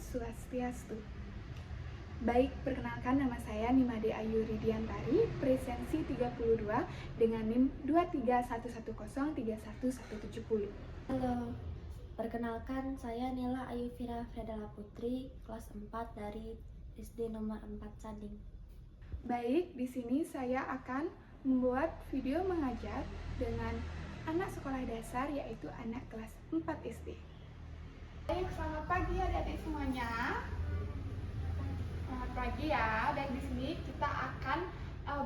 Swastiastu. Baik, perkenalkan nama saya Nimade Ayu Ridiantari, presensi 32 dengan NIM 231103170. Halo, perkenalkan saya Nila Ayu Fira Fredala Putri, kelas 4 dari SD nomor 4 Sading. Baik, di sini saya akan membuat video mengajar dengan anak sekolah dasar, yaitu anak kelas 4 SD. Baik, selamat pagi adik-adik semuanya. Selamat pagi ya. Dan di sini kita akan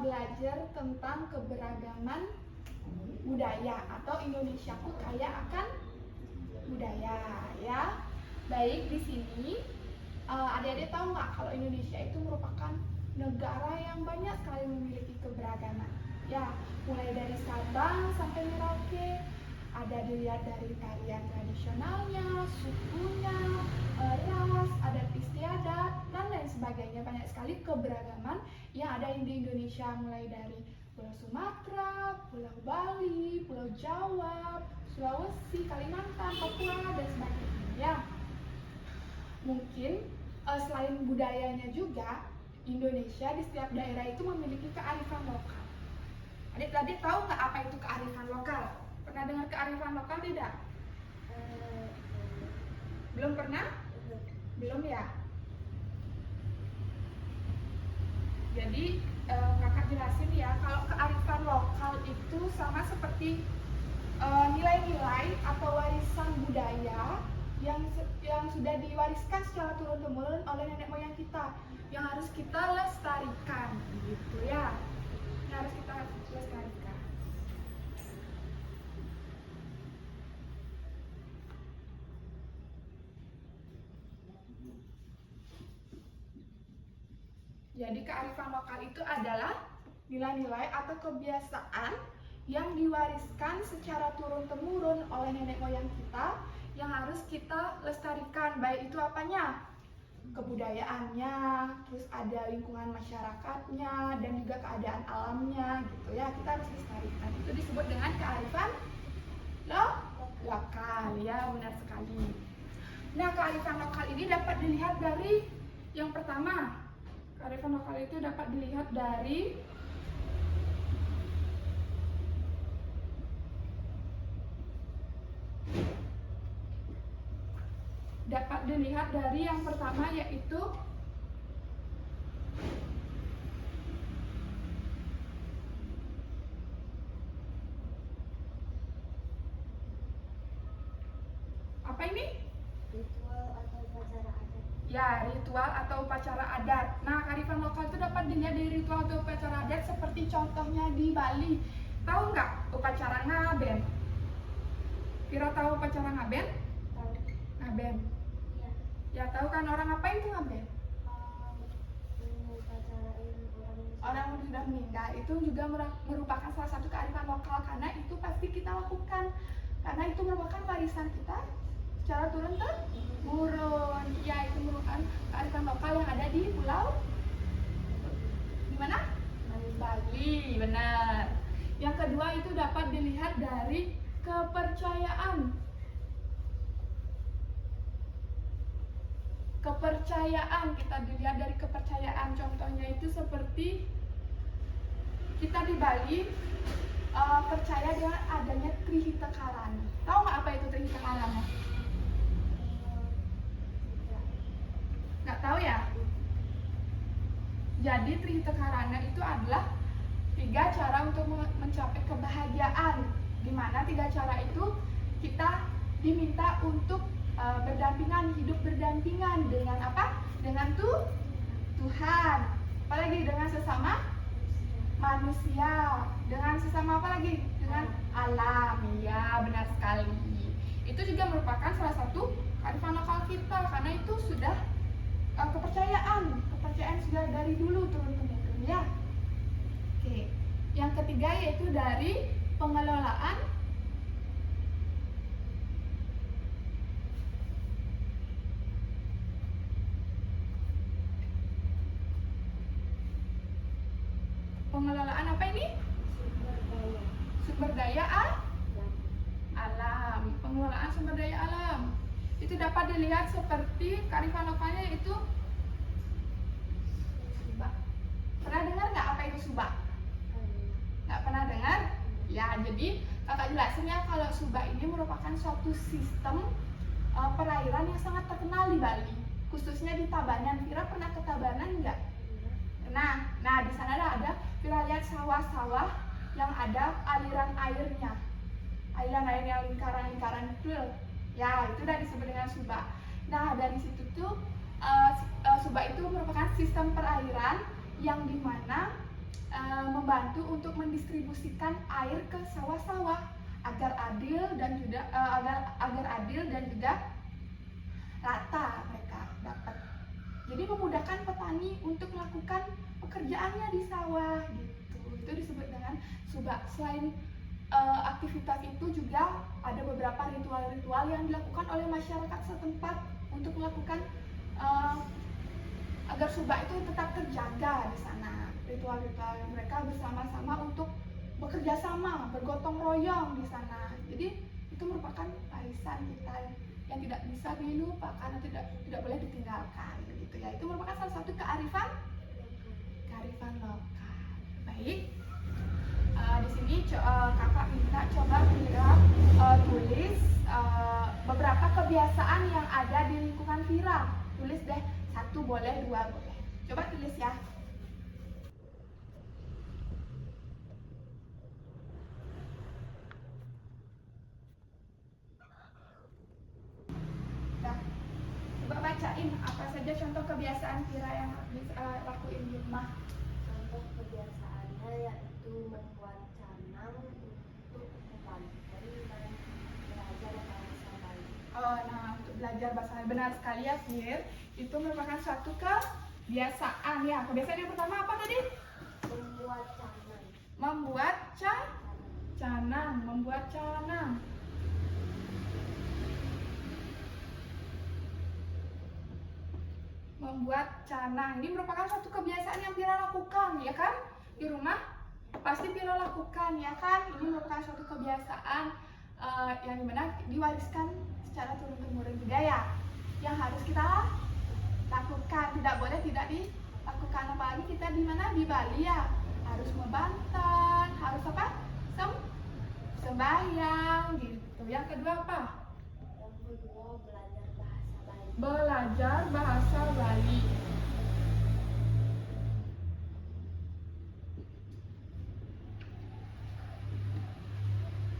belajar tentang keberagaman budaya atau Indonesiaku kaya akan budaya ya. Baik, di sini adik-adik tahu nggak kalau Indonesia itu merupakan negara yang banyak sekali memiliki keberagaman. Ya, mulai dari Sabang sampai Merauke, ada dilihat dari tarian tradisionalnya, sukunya, ras, adat istiadat, dan lain sebagainya. Banyak sekali keberagaman yang ada di Indonesia, mulai dari Pulau Sumatera, Pulau Bali, Pulau Jawa, Sulawesi, Kalimantan, Papua, dan sebagainya. Ya. Mungkin selain budayanya juga, Indonesia di setiap daerah itu memiliki kearifan lokal. Adik-adik tahu nggak apa itu kearifan lokal? Pernah dengar kearifan lokal tidak? Belum pernah? Belum ya? Jadi kakak jelasin ya, kalau kearifan lokal itu sama seperti nilai-nilai atau warisan budaya yang sudah diwariskan secara turun-temurun oleh nenek moyang kita, yang harus kita lestarikan, gitu ya. Yang harus kita lestarikan. Jadi kearifan lokal itu adalah nilai-nilai atau kebiasaan yang diwariskan secara turun-temurun oleh nenek moyang kita, yang harus kita lestarikan. Baik itu apanya? Kebudayaannya, terus ada lingkungan masyarakatnya, dan juga keadaan alamnya, gitu ya. Kita harus lestarikan. Itu disebut dengan kearifan lokal, ya, benar sekali. Nah, kearifan lokal ini dapat dilihat dari yang pertama. Kearifan lokal itu dapat dilihat dari yang pertama, yaitu apa ini? Ritual atau upacara adat. Ya, ritual atau upacara adat. Nah, kearifan lokal itu dapat dilihat dari ritual atau upacara adat seperti contohnya di Bali. Tahu nggak upacara ngaben? Kira tahu upacara ngaben? Tahu? Ngaben. Iya. Ya, tahu kan orang apa itu ngaben? Upacarain Orang yang sudah meninggal. Itu juga merupakan salah satu kearifan lokal, karena itu pasti kita lakukan. Karena itu merupakan warisan kita secara turun-temurun. Ya, itu merupakan kearifan lokal yang ada di pulau di mana? Bali, benar. Yang kedua itu dapat dilihat dari kepercayaan. Kepercayaan, kita dilihat dari kepercayaan. Contohnya itu seperti kita di Bali percaya dengan adanya Trihita Karana. Tahu nggak apa itu Trihita Karana? Nggak tahu ya? Jadi Trihita Karana itu adalah 3 cara untuk mencapai kebahagiaan, di mana 3 cara itu kita diminta untuk berdampingan, hidup berdampingan dengan apa? Dengan Tuhan. Apalagi dengan sesama manusia. Dengan sesama apa lagi? Dengan alam. Ya, benar sekali. Itu juga merupakan salah satu kearifan lokal kita, karena itu sudah kepercayaan sudah dari dulu turun-temurun ya. Oke. Yang ketiga yaitu dari pengelolaan apa ini? Sumber daya alam. Pengelolaan sumber daya alam. Itu dapat dilihat seperti kearifan lokalnya itu subak. Pernah dengar nggak apa itu subak? Nggak pernah dengar? Ya, jadi kakak jelasin ya, kalau subak ini merupakan suatu sistem perairan yang sangat terkenal di Bali, khususnya di Tabanan. Vira pernah ke Tabanan nggak? Nah di sana ada Vira lihat sawah-sawah yang ada aliran airnya, yang lingkaran-lingkaran itu, ya itu udah disebut dengan subak. Nah dari situ tuh subak itu merupakan sistem perairan yang dimana membantu untuk mendistribusikan air ke sawah-sawah agar adil dan juga rata mereka dapat. Jadi memudahkan petani untuk melakukan pekerjaannya di sawah gitu. Itu disebut dengan subak. Selain aktivitas itu juga ada beberapa ritual-ritual yang dilakukan oleh masyarakat setempat untuk melakukan agar subak itu tetap terjaga di sana. Ritual-ritual mereka bersama-sama untuk bekerja sama, bergotong royong di sana. Jadi itu merupakan warisan kita yang tidak bisa dilupakan atau tidak boleh ditinggalkan gitu ya. Itu merupakan salah satu kearifan lokal. Baik. Di sini kakak minta coba Vira tulis beberapa kebiasaan yang ada di lingkungan Vira. Tulis deh, 1 boleh, 2 boleh. Coba tulis ya. Bacain apa saja contoh kebiasaan Vira yang lakuin di rumah. Contoh kebiasaannya yaitu membuat canang untuk membantu dan belajar bahasa Bali. Nah untuk belajar bahasa Bali, benar sekali ya Fir. Itu merupakan suatu kebiasaan ya. Kebiasaan yang pertama apa tadi? Membuat canang. Membuat canang. Membuat canang ini merupakan suatu kebiasaan yang Vira lakukan ya kan di rumah, pasti Vira lakukan ya kan. Ini merupakan suatu kebiasaan yang dimana diwariskan secara turun-temurun juga ya, yang harus kita lakukan, tidak boleh tidak dilakukan. Apalagi kita di mana, di Bali ya, harus membantan, harus apa, sembahyang gitu. Yang kedua apa? Yang kedua belajar bahasa Bali. Belajar bahasa Bali.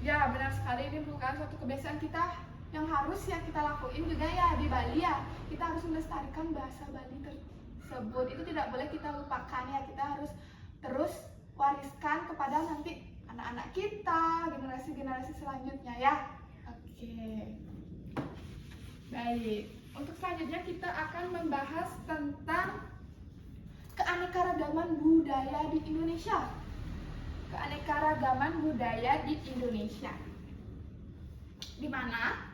Ya benar sekali, ini merupakan suatu kebiasaan kita yang harus ya kita lakuin juga ya di Bali ya. Kita harus melestarikan bahasa Bali tersebut. Itu tidak boleh kita lupakan ya. Kita harus terus wariskan kepada nanti anak-anak kita, generasi-generasi selanjutnya ya. Oke. Baik. Untuk selanjutnya kita akan membahas tentang keanekaragaman budaya di Indonesia. Keanekaragaman budaya di Indonesia. Di mana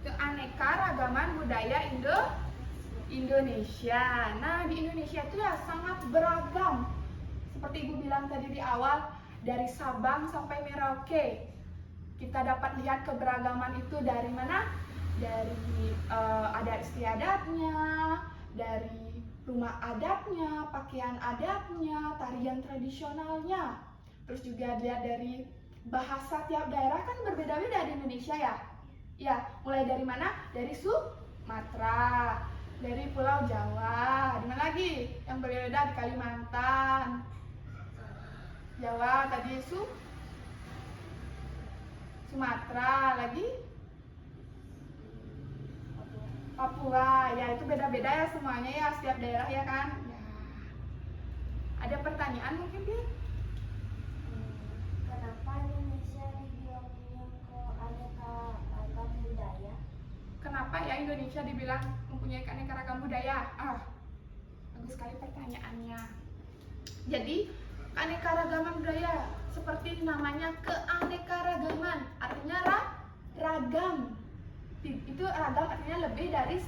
keanekaragaman budaya Indonesia. Nah, di Indonesia itu ya sangat beragam. Seperti Ibu bilang tadi di awal, dari Sabang sampai Merauke. Kita dapat lihat keberagaman itu dari mana? Dari adat istiadatnya, dari rumah adatnya, pakaian adatnya, tarian tradisionalnya. Terus juga lihat dari bahasa tiap daerah kan berbeda-beda di Indonesia ya. Ya, mulai dari mana? Dari Sumatera, dari Pulau Jawa, di mana lagi? Yang berbeda di Kalimantan, Jawa tadi Sumatera, lagi Papua. Ya itu beda-beda ya semuanya ya, setiap daerah ya kan. Ya. Ada pertanyaan mungkin dia? Kenapa Indonesia dibilang punya keanekaragaman budaya? Kenapa ya Indonesia dibilang mempunyai keanekaragaman budaya? Bagus sekali pertanyaannya. Jadi keanekaragaman budaya seperti namanya keanekaragaman, artinya ragam. Itu ragam artinya lebih dari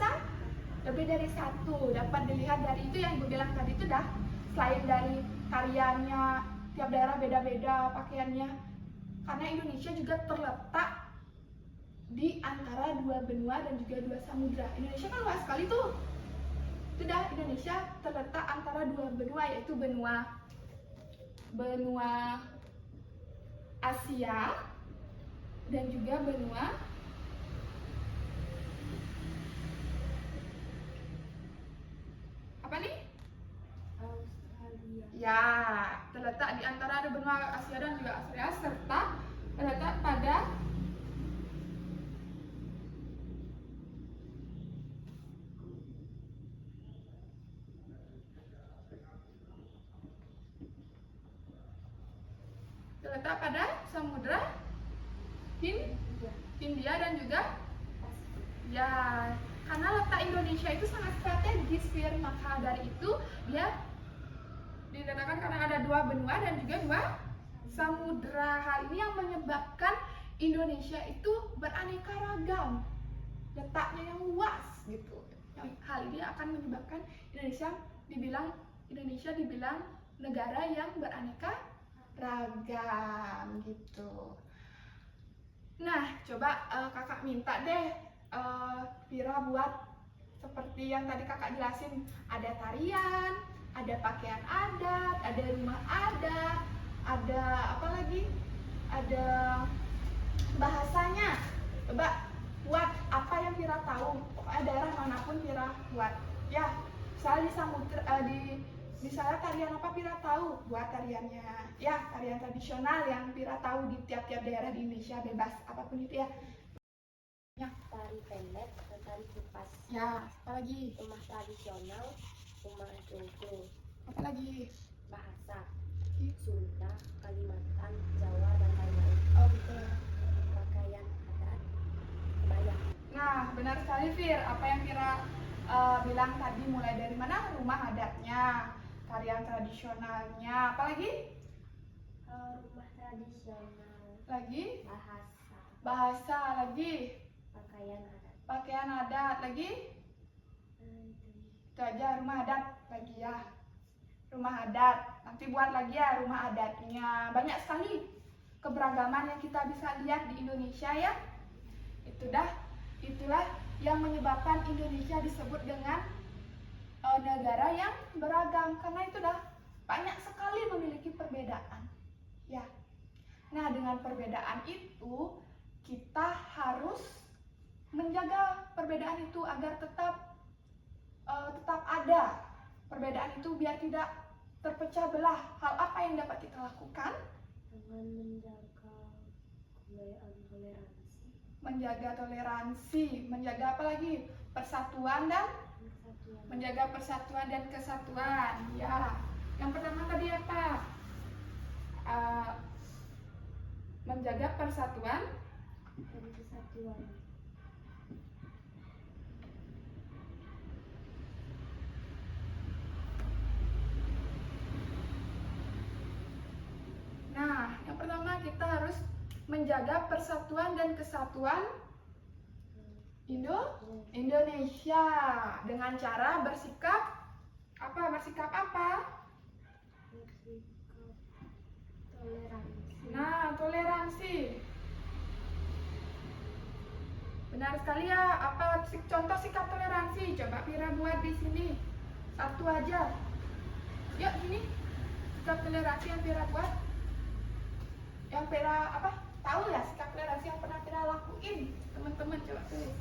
satu. Dapat dilihat dari itu yang Ibu bilang tadi itu dah, selain dari tariannya, tiap daerah beda-beda pakaiannya. Karena Indonesia juga terletak di antara dua benua dan juga dua samudra. Indonesia kan luas sekali tuh. Itu dah, Indonesia terletak antara dua benua, yaitu benua Asia dan juga benua apa nih? Australia. Ya, terletak di antara benua Asia dan juga Australia, serta terletak pada Samudra Hindia dan juga ya, karena letak Indonesia itu sangat strategis, Fir. Maka dari itu dia dikatakan karena ada dua benua dan juga dua samudra. Hal ini yang menyebabkan Indonesia itu beraneka ragam, letaknya yang luas gitu. Hal ini akan menyebabkan Indonesia dibilang negara yang beraneka ragam gitu. Nah, coba kakak minta deh Vira buat seperti yang tadi kakak jelasin. Ada tarian, ada pakaian adat, ada rumah adat, ada apa lagi? Ada bahasanya. Coba buat apa yang Vira tahu. Pokoknya daerah manapun Vira buat. Ya, misalnya di Samudra, misalnya tarian apa Vira tahu, buat tariannya. Ya, tarian tradisional yang Vira tahu di tiap-tiap daerah di Indonesia, bebas apapun itu ya. Tari pendek atau tari kupas. Ya, apa lagi? Rumah tradisional, rumah jogo. Apa lagi? Bahasa Sunda, Kalimantan, Jawa, dan lain-lain. Oh gitu. Pakaian adat, kebaya. Nah, benar sekali Fir. Apa yang Vira bilang tadi, mulai dari mana? Rumah adatnya, tarian tradisionalnya, apa lagi? Rumah tradisional. Lagi? Bahasa. Bahasa lagi? Pakaian Pakaian adat adat. lagi? Itu aja, rumah adat lagi ya. Rumah adat. Nanti buat lagi ya rumah adatnya. Banyak sekali keberagaman yang kita bisa lihat di Indonesia ya. Itulah yang menyebabkan Indonesia disebut dengan negara yang beragam, karena itu dah banyak sekali memiliki perbedaan. Ya. Nah, dengan perbedaan itu kita harus menjaga perbedaan itu agar tetap ada perbedaan itu, biar tidak terpecah belah. Hal apa yang dapat kita lakukan? Dengan menjaga kebudayaan toleransi. Menjaga toleransi, menjaga apa lagi? Persatuan dan menjaga persatuan dan kesatuan. Ya. Yang pertama tadi apa? Menjaga persatuan dan kesatuan. Nah, yang pertama kita harus menjaga persatuan dan kesatuan Indonesia dengan cara bersikap apa? Bersikap toleransi. Nah, toleransi. Benar sekali ya. Apa contoh sikap toleransi? Coba Vira buat di sini. Satu aja. Yuk sini. Sikap toleransi yang Vira buat. Yang Vira tahu ya sikap toleransi yang pernah Vira lakuin. Teman-teman coba tulis.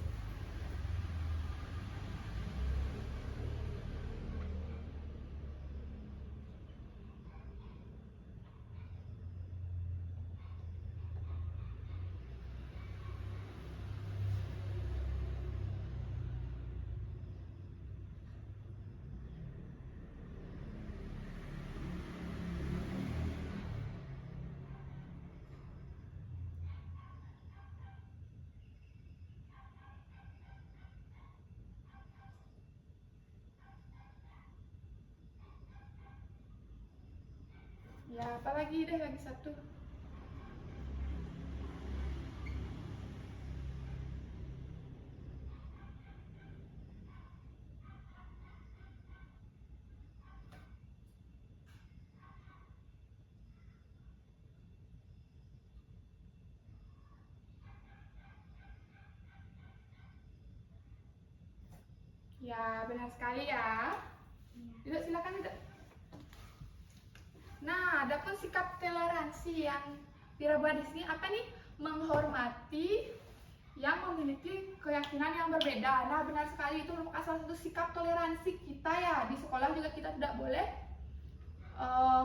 Ya, apalagi deh lagi satu. Ya, benar sekali ya. Duduk, silakan duduk. Nah, ada pun sikap toleransi yang Vira buat di sini apa nih? Menghormati yang memiliki keyakinan yang berbeda. Nah, benar sekali, itu merupakan salah satu sikap toleransi kita ya. Di sekolah juga kita tidak boleh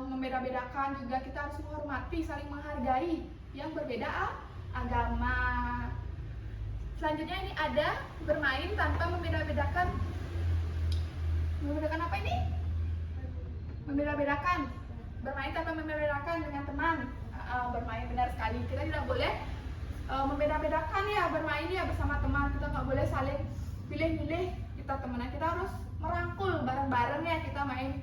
membeda-bedakan, juga kita harus menghormati, saling menghargai yang berbeda agama. Selanjutnya ini ada bermain tanpa membeda-bedakan. Membeda-bedakan apa ini? Membeda-bedakan. Bermain tanpa membeda-bedakan dengan teman. Bermain, benar sekali. Kita tidak boleh membeda-bedakan ya bermain ya bersama teman. Kita nggak boleh saling pilih-pilih kita temenan. Kita harus merangkul bareng-bareng ya kita main.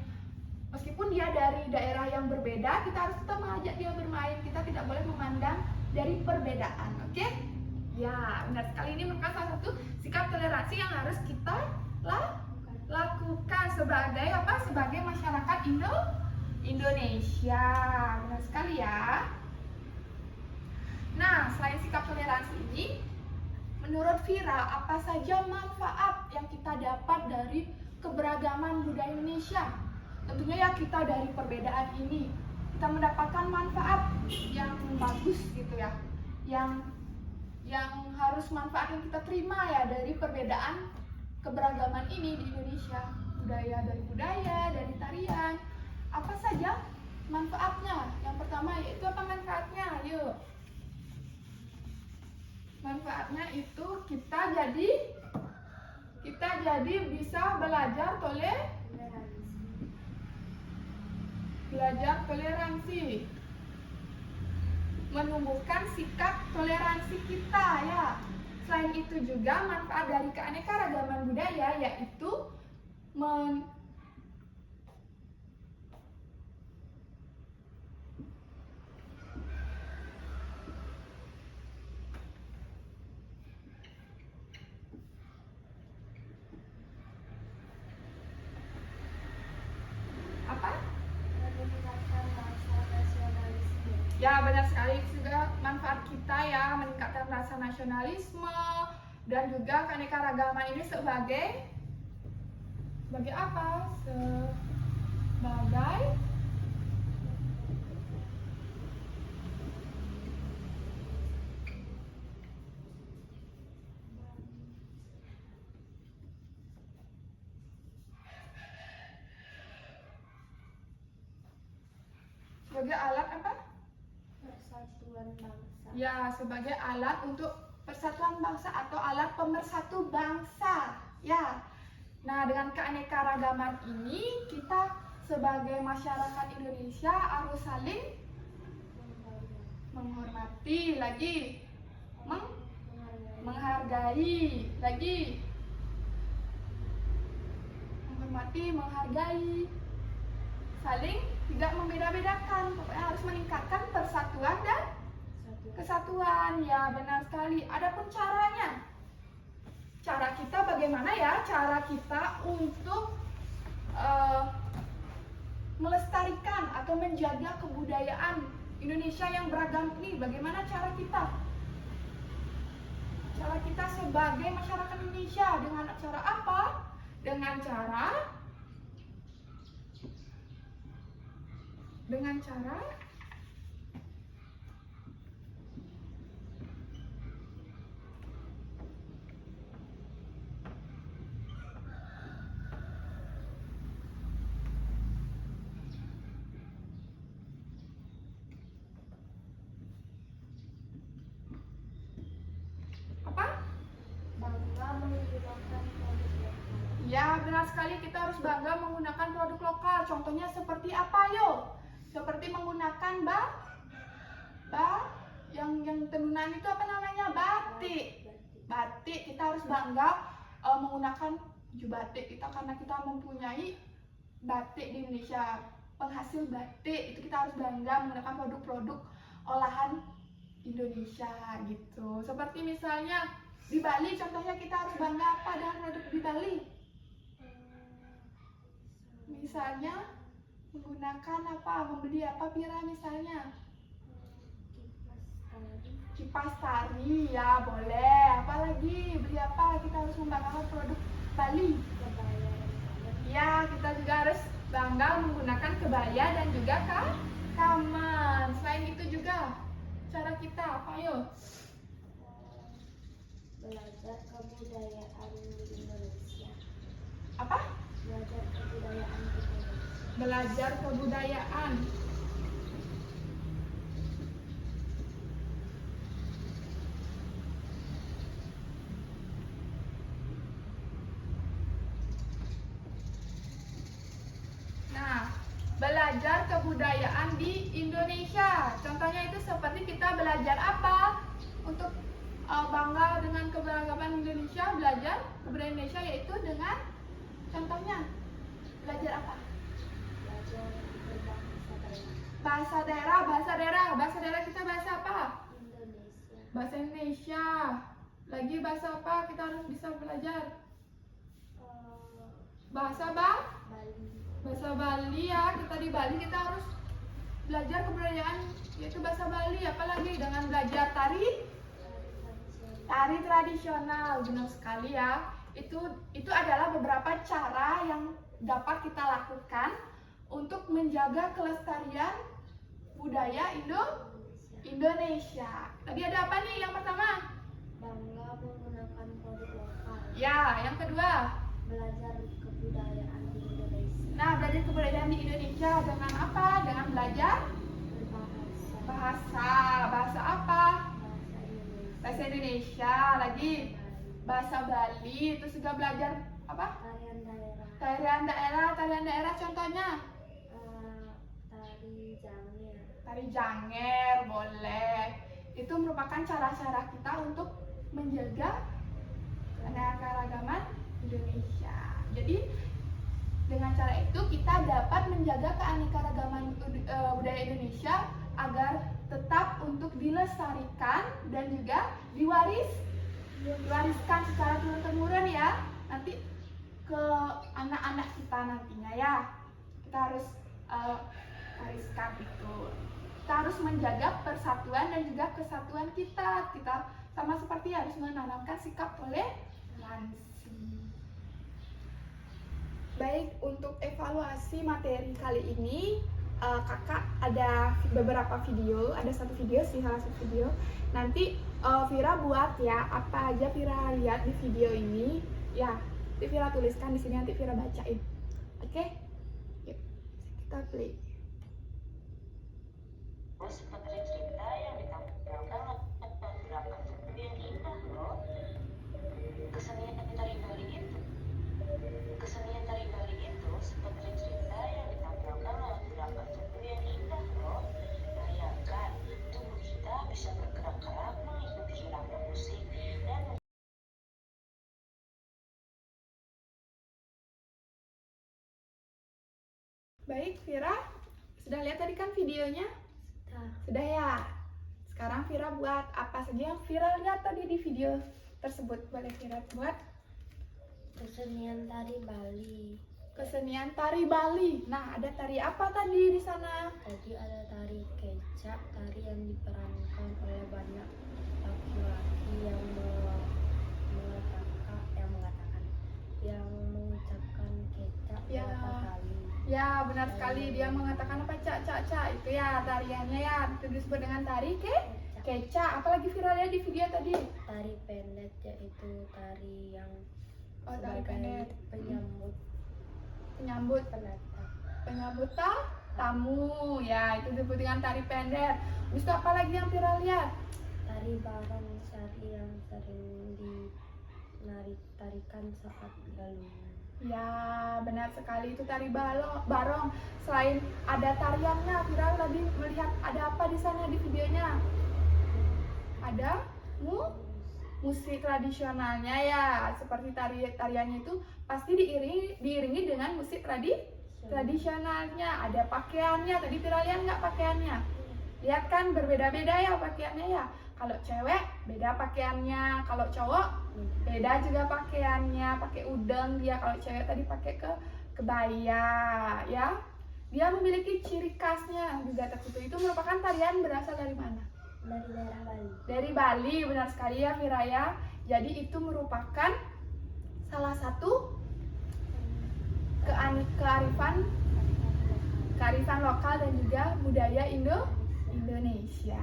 Meskipun dia dari daerah yang berbeda, kita harus tetap mengajak dia bermain. Kita tidak boleh memandang dari perbedaan, oke? Ya, benar sekali, ini merupakan salah satu sikap toleransi yang harus kita lakukan sebagai apa? Sebagai masyarakat Indonesia. Benar sekali ya. Nah, selain sikap toleransi ini, menurut Vira, apa saja manfaat yang kita dapat dari keberagaman budaya Indonesia? Tentunya ya kita dari perbedaan ini kita mendapatkan manfaat yang bagus gitu ya, yang harus manfaat yang kita terima ya dari perbedaan keberagaman ini di Indonesia, dari budaya, dari tarian. Apa saja manfaatnya? Yang pertama yaitu apa manfaatnya? Yuk. Manfaatnya itu kita jadi bisa belajar toleransi, menumbuhkan sikap toleransi kita ya. Selain itu juga manfaat dari keanekaragaman budaya yaitu ya benar sekali, juga manfaat kita ya meningkatkan rasa nasionalisme dan juga keanekaragaman ini sebagai apa? Sebagai alat apa? Persatuan bangsa. Ya, sebagai alat untuk persatuan bangsa atau alat pemersatu bangsa. Ya. Nah, dengan keanekaragaman ini kita sebagai masyarakat Indonesia harus saling menghormati, lagi menghargai, lagi menghormati, menghargai, saling tidak membeda-bedakan. Pokoknya harus meningkatkan persatuan dan kesatuan. Ya, benar sekali. Adapun caranya, cara kita bagaimana ya? Cara kita untuk melestarikan atau menjaga kebudayaan Indonesia yang beragam ini, bagaimana cara kita? Cara kita sebagai masyarakat Indonesia dengan cara apa? Dengan cara apa? Bangga menggunakan produk lokal. Ya, benar sekali, kita harus bangga menggunakan produk lokal. Contohnya seperti apa, yo? Seperti menggunakan yang tenunan itu apa namanya? Batik. Batik, kita harus bangga menggunakan baju batik kita karena kita mempunyai batik di Indonesia. Penghasil batik itu kita harus bangga menggunakan produk-produk olahan Indonesia gitu. Seperti misalnya di Bali, contohnya kita harus bangga apa dengan produk di Bali? Misalnya menggunakan apa? Membeli apa Vira misalnya? Kipas tari ya boleh. Apalagi beli apa? Kita harus membanggakan produk Bali? Kebaya dan kamen. Ya, kita juga harus bangga menggunakan kebaya dan juga kamen. Selain itu juga cara kita apa yuk? Belajar kebudayaan di Indonesia. Apa? Belajar kebudayaan di Indonesia. Belajar kebudayaan. Nah, belajar kebudayaan di Indonesia. Contohnya itu seperti kita belajar apa? Untuk bangga dengan keberagaman Indonesia, belajar kebudayaan Indonesia yaitu dengan contohnya belajar apa? Belajar berbahasa daerah. Bahasa daerah kita bahasa apa? Indonesia. Bahasa Indonesia. Lagi bahasa apa kita harus bisa belajar? Bahasa Bali. Bahasa Bali ya. Kita di Bali kita harus belajar kebudayaan yaitu bahasa Bali. Apalagi dengan belajar tari tradisional. Benar sekali ya. Itu adalah beberapa cara yang dapat kita lakukan untuk menjaga kelestarian budaya Indonesia. Tadi ada apa nih yang pertama? Bangga menggunakan produk lokal. Ya, yang kedua. Belajar kebudayaan di Indonesia. Nah, belajar kebudayaan di Indonesia dengan apa? Dengan belajar Berbahasa. bahasa apa? Bahasa Indonesia. Bahasa Indonesia, lagi bahasa Bali. Terus juga belajar apa? Tarian daerah. Tarian daerah contohnya. Tari Janger. Tari Janger, boleh. Itu merupakan cara-cara kita untuk menjaga keanekaragaman Indonesia. Jadi dengan cara itu kita dapat menjaga keanekaragaman budaya Indonesia agar tetap untuk dilestarikan dan juga diwariskan secara turun-temurun ya. Nanti ke anak-anak kita nantinya ya. Kita harus wariskan itu. Kita harus menjaga persatuan dan juga kesatuan kita. Kita sama seperti harus menanamkan sikap toleransi. Baik, untuk evaluasi materi kali ini kakak ada beberapa video, ada satu video sih, salah satu video. Nanti Vira buat ya, apa aja Vira lihat di video ini. Ya, nanti Vira tuliskan di sini, nanti Vira bacain. Oke? Yuk, kita play. Seperti cerita yang ditampilkan beberapa seperti yang indah loh. Kesenian tari Bali itu seperti cerita yang ditampilkan beberapa seperti yang indah loh. Bayangkan tubuh kita bisa bergerak-gerak mengikuti irama musik dan Baik, Vira sudah lihat tadi kan videonya? Sudah ya. Sekarang Vira buat apa saja yang Vira lihat tadi di video tersebut. Boleh Vira buat? Kesenian tari Bali. Kesenian tari Bali. Nah, ada tari apa tadi di sana? Tadi ada tari kecak, tari yang diperankan oleh banyak laki-laki yang mengucapkan kecak Ya. berapa kali. Ya, benar sekali. Dia mengatakan apa? Cak. Itu ya tariannya ya. Itu disebut dengan tari keca. Apalagi Vira lihat di video tadi? Tari pendet, yaitu tari yang Tari sebagai pendet. penyambut Penyambut tamu. Ya, itu disebut dengan tari pendet. Habis itu apa lagi yang Vira lihat? tari barong, tari yang sering tarikan saat galungan. Ya, benar sekali, itu tari barong. Selain ada tariannya, Vira tadi melihat ada apa di sana di videonya? Ada musik tradisionalnya ya. Seperti tariannya itu pasti diiringi dengan musik tradisionalnya. Ada pakaiannya. Tadi Vira lihat nggak pakaiannya? Lihat kan berbeda-beda ya pakaiannya ya. Kalau cewek beda pakaiannya, kalau cowok beda juga pakaiannya, pakai udeng dia. Kalau cewek tadi pakai kebaya ya. Dia memiliki ciri khasnya juga tertentu. Itu merupakan tarian berasal dari mana? Dari daerah Bali. Dari Bali, benar sekali ya Vira ya. Jadi itu merupakan salah satu kearifan lokal dan juga budaya Indonesia.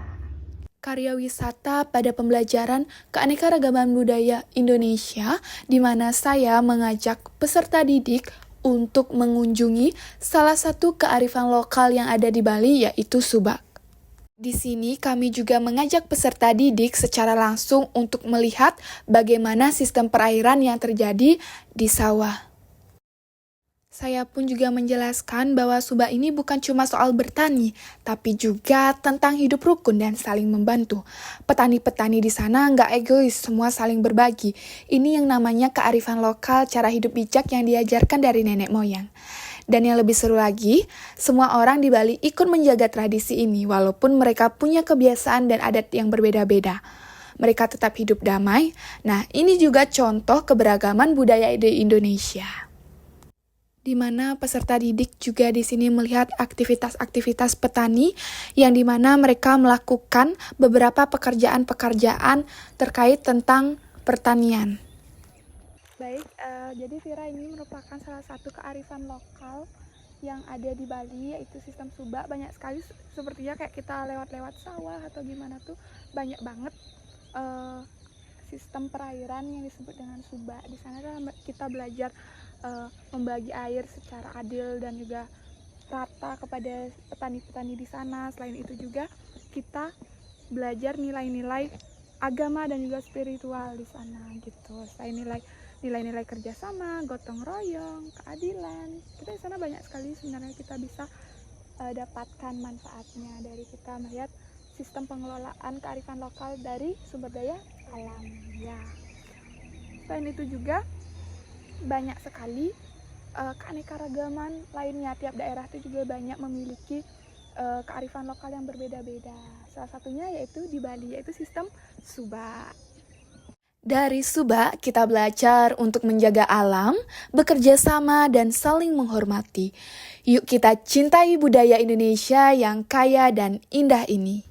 Karya wisata pada pembelajaran keanekaragaman budaya Indonesia, di mana saya mengajak peserta didik untuk mengunjungi salah satu kearifan lokal yang ada di Bali, yaitu subak. Di sini kami juga mengajak peserta didik secara langsung untuk melihat bagaimana sistem perairan yang terjadi di sawah. Saya pun juga menjelaskan bahwa subak ini bukan cuma soal bertani, tapi juga tentang hidup rukun dan saling membantu. Petani-petani di sana nggak egois, semua saling berbagi. Ini yang namanya kearifan lokal, cara hidup bijak yang diajarkan dari nenek moyang. Dan yang lebih seru lagi, semua orang di Bali ikut menjaga tradisi ini, walaupun mereka punya kebiasaan dan adat yang berbeda-beda. Mereka tetap hidup damai. Nah, ini juga contoh keberagaman budaya di Indonesia, di mana peserta didik juga di sini melihat aktivitas-aktivitas petani yang di mana mereka melakukan beberapa pekerjaan-pekerjaan terkait tentang pertanian. Baik, jadi Vira ini merupakan salah satu kearifan lokal yang ada di Bali, yaitu sistem subak. Banyak sekali, sepertinya kayak kita lewat-lewat sawah atau gimana tuh, banyak banget sistem perairan yang disebut dengan subak. Di sana kita belajar membagi air secara adil dan juga rata kepada petani-petani di sana. Selain itu juga kita belajar nilai-nilai agama dan juga spiritual di sana gitu. Selain nilai-nilai kerjasama, gotong royong, keadilan, kita di sana banyak sekali sebenarnya kita bisa dapatkan manfaatnya dari kita melihat sistem pengelolaan kearifan lokal dari sumber daya alam ya. Selain itu juga banyak sekali keanekaragaman lainnya. Tiap daerah itu juga banyak memiliki kearifan lokal yang berbeda-beda. Salah satunya yaitu di Bali, yaitu sistem subak. Dari subak, kita belajar untuk menjaga alam, bekerja sama, dan saling menghormati. Yuk kita cintai budaya Indonesia yang kaya dan indah ini.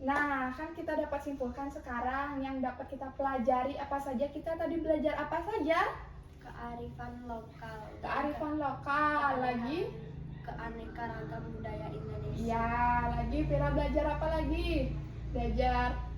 Nah, kan kita dapat simpulkan sekarang yang dapat kita pelajari apa saja. Kita tadi belajar apa saja? Kearifan lokal. Kearifan lokal, lagi? Keanekaragaman budaya Indonesia. Ya, lagi Vira belajar apa lagi? Belajar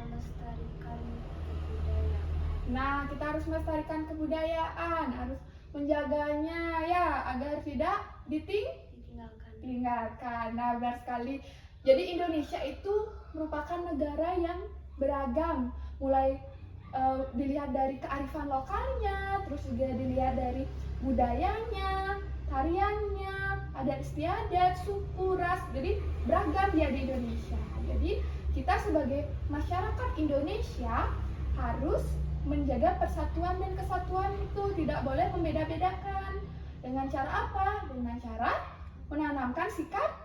Melestarikan kebudayaan. Nah, kita harus melestarikan kebudayaan, harus menjaganya ya agar tidak ditinggalkan. Nah, benar sekali. Jadi Indonesia itu merupakan negara yang beragam, mulai dilihat dari kearifan lokalnya, terus juga dilihat dari budayanya, tariannya, adat istiadat, suku, ras. Jadi beragam ya di Indonesia. Jadi kita sebagai masyarakat Indonesia harus menjaga persatuan dan kesatuan itu, tidak boleh membeda-bedakan. Dengan cara apa? Dengan cara menanamkan sikap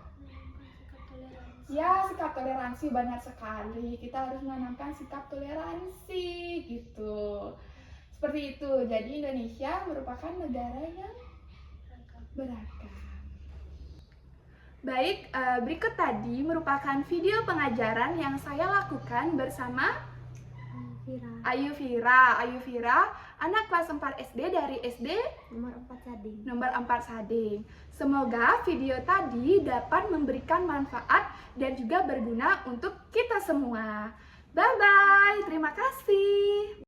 toleransi. Banyak sekali. Kita harus menanamkan sikap toleransi gitu. Seperti itu. Jadi Indonesia merupakan negara yang beragam. Baik, berikut tadi merupakan video pengajaran yang saya lakukan bersama Ayu Vira, anak kelas 4 SD dari SD nomor 4 Sading. Semoga video tadi dapat memberikan manfaat dan juga berguna untuk kita semua. Bye-bye, terima kasih.